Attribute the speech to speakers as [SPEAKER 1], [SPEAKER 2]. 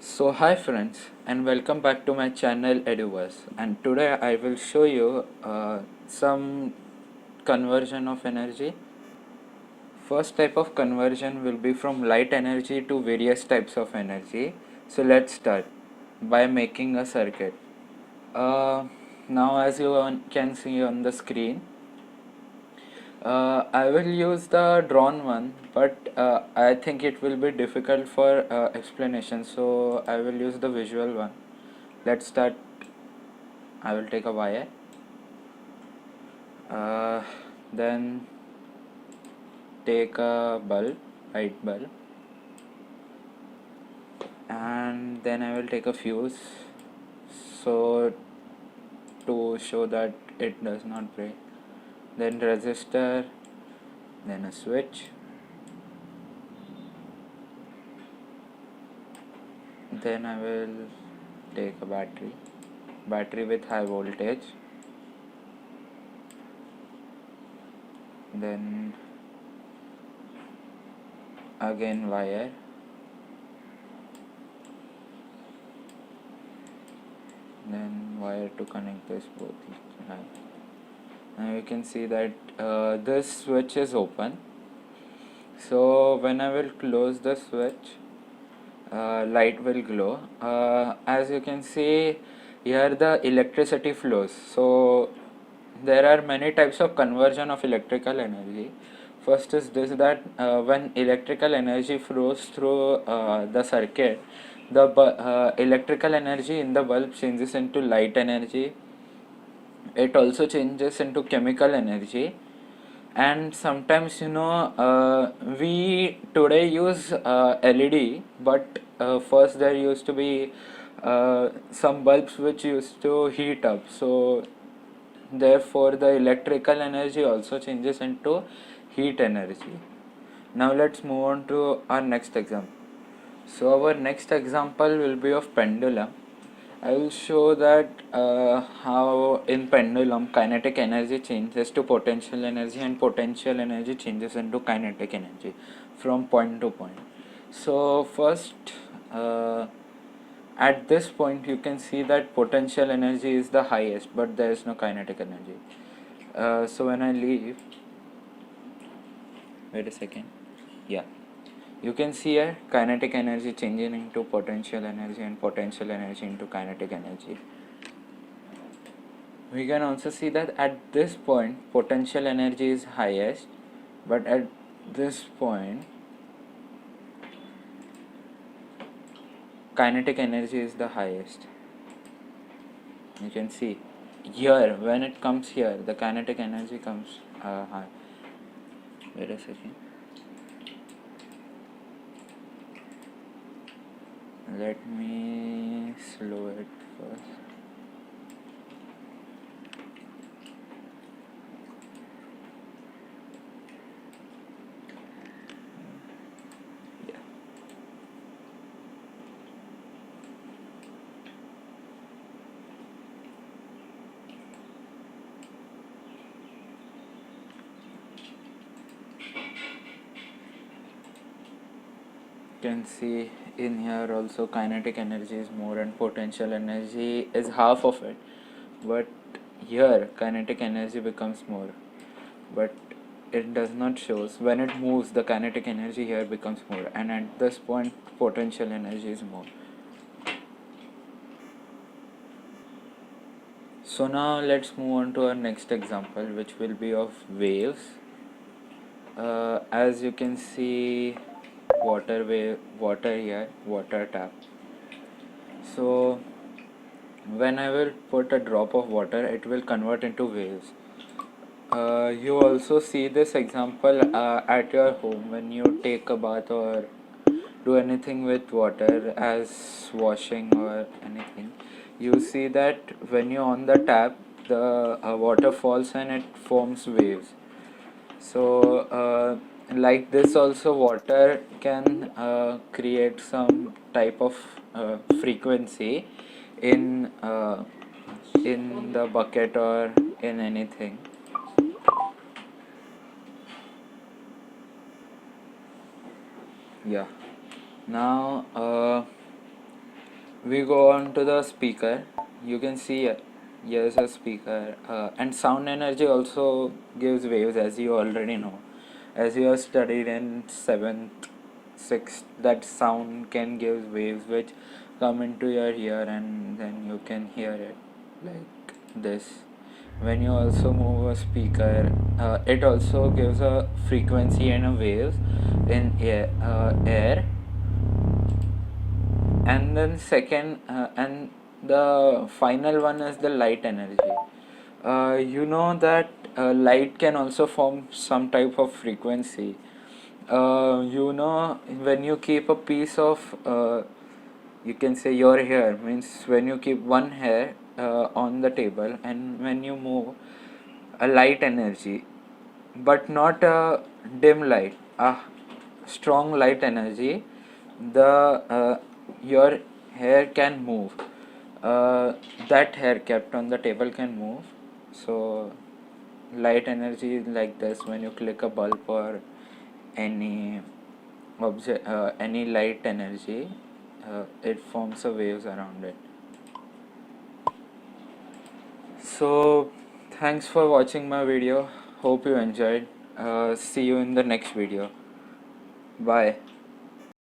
[SPEAKER 1] So hi friends and welcome back to my channel Eduverse, and today I will show you some conversion of energy. First type of conversion will be from light energy to various types of energy. So let's start by making a circuit. Uh, Now as you can see on the screen, I will use the drawn one, but I think it will be difficult for explanation, so I will use the visual one. Let's start. I will take a wire, uh, then take a bulb, light bulb, and then I will take a fuse, so to show that it does not break. Then resistor, then a switch, then I will take a battery with high voltage, then again wire, then wire to connect this both. Now you can see that this switch is open, so when I will close the switch, light will glow. As you can see here, the electricity flows. So there are many types of conversion of electrical energy. First is this, that when electrical energy flows through the circuit, the electrical energy in the bulb changes into light energy. It also changes into chemical energy, and sometimes we today use LED, but first there used to be some bulbs which used to heat up, so therefore the electrical energy also changes into heat energy. Now let's move on to our next example. So our next example will be of pendulum. I will show that how in pendulum kinetic energy changes to potential energy and potential energy changes into kinetic energy from point to point. So first, uh, at this point you can see that potential energy is the highest, but there is no kinetic energy. So when I leave, wait a second, yeah, you can see a kinetic energy changing into potential energy and potential energy into kinetic energy. We can also see that at this point potential energy is highest, but at this point kinetic energy is the highest. You can see here, when it comes here, the kinetic energy comes high. Wait a second, let me slow it first. Yeah. You can see in here also kinetic energy is more and potential energy is half of it, but here kinetic energy becomes more, but it does not shows. When it moves, the kinetic energy here becomes more, and at this point potential energy is more. So now let's move on to our next example, which will be of waves. As you can see, water here, water tap. So when I will put a drop of water, it will convert into waves. You also see this example at your home when you take a bath or do anything with water, as washing or anything. You see that when you on the tap, the water falls and it forms waves. So like this also, water can create some type of frequency in the bucket or in anything. Yeah. Now we go on to the speaker. You can see here's a speaker, and sound energy also gives waves, as you already know, as you have studied in 7th 6th, that sound can give waves which come into your ear and then you can hear it like this. When you also move a speaker, it also gives a frequency and a waves in air. And then second, and the final one is the light energy. You know that light can also form some type of frequency. You know, when you keep a piece of you can say your hair, means when you keep one hair on the table and when you move a light energy, but not a dim light, a strong light energy, the your hair can move. That hair kept on the table can move. So light energy is like this. When you click a bulb or any object, any light energy, it forms a waves around it. So thanks for watching my video. Hope you enjoyed. See you in the next video. Bye.